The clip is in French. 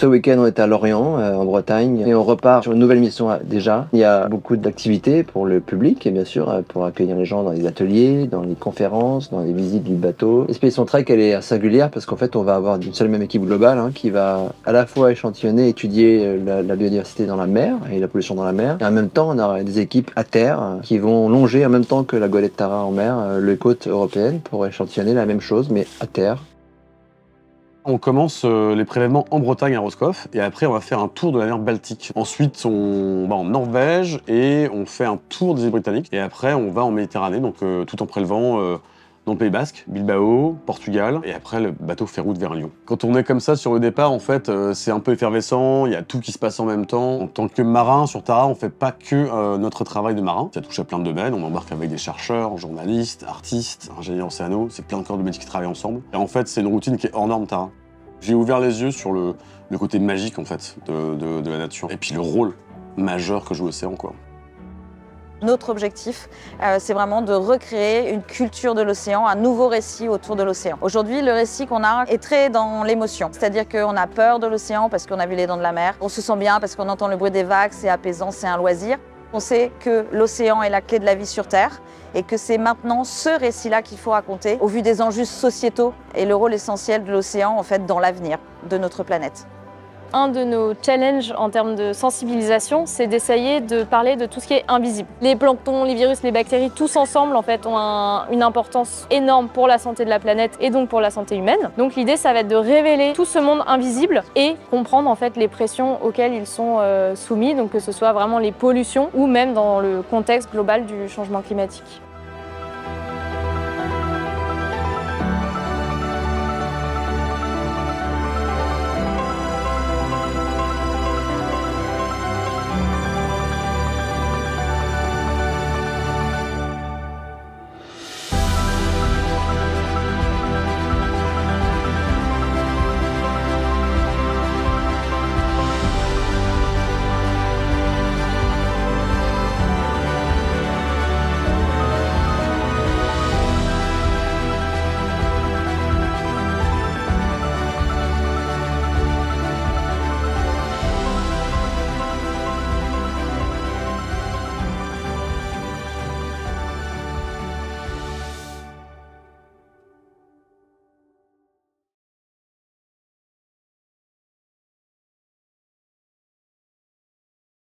Ce week-end, on était à Lorient, en Bretagne, et on repart sur une nouvelle mission déjà. Il y a beaucoup d'activités pour le public, et bien sûr, pour accueillir les gens dans les ateliers, dans les conférences, dans les visites du bateau. L'expédition Trek, elle est singulière parce qu'en fait, on va avoir une seule et même équipe globale qui va à la fois échantillonner, étudier la biodiversité dans la mer et la pollution dans la mer. Et en même temps, on aura des équipes à terre qui vont longer en même temps que la Golette Tara en mer, les côtes européennes, pour échantillonner la même chose, mais à terre. On commence les prélèvements en Bretagne à Roscoff et après on va faire un tour de la mer Baltique. Ensuite on va en Norvège et on fait un tour des îles Britanniques et après on va en Méditerranée, donc tout en prélevant dans le Pays Basque, Bilbao, Portugal, et après le bateau fait route vers Lyon. Quand on est comme ça sur le départ, en fait, c'est un peu effervescent, il y a tout qui se passe en même temps. En tant que marin sur Tara, on fait pas que notre travail de marin. Ça touche à plein de domaines, on embarque avec des chercheurs, journalistes, artistes, ingénieurs océano, c'est plein de corps de métiers qui travaillent ensemble. Et en fait, c'est une routine qui est hors norme Tara. J'ai ouvert les yeux sur le côté magique, en fait, de la nature. Et puis le rôle majeur que joue l'océan, quoi. Notre objectif, c'est vraiment de recréer une culture de l'océan, un nouveau récit autour de l'océan. Aujourd'hui, le récit qu'on a est très dans l'émotion. C'est-à-dire qu'on a peur de l'océan parce qu'on a vu les dents de la mer. On se sent bien parce qu'on entend le bruit des vagues, c'est apaisant, c'est un loisir. On sait que l'océan est la clé de la vie sur Terre et que c'est maintenant ce récit-là qu'il faut raconter au vu des enjeux sociétaux et le rôle essentiel de l'océan en fait dans l'avenir de notre planète. Un de nos challenges en termes de sensibilisation, c'est d'essayer de parler de tout ce qui est invisible. Les planctons, les virus, les bactéries, tous ensemble en fait ont une importance énorme pour la santé de la planète et donc pour la santé humaine. Donc l'idée, ça va être de révéler tout ce monde invisible et comprendre en fait les pressions auxquelles ils sont soumis, donc que ce soit vraiment les pollutions ou même dans le contexte global du changement climatique.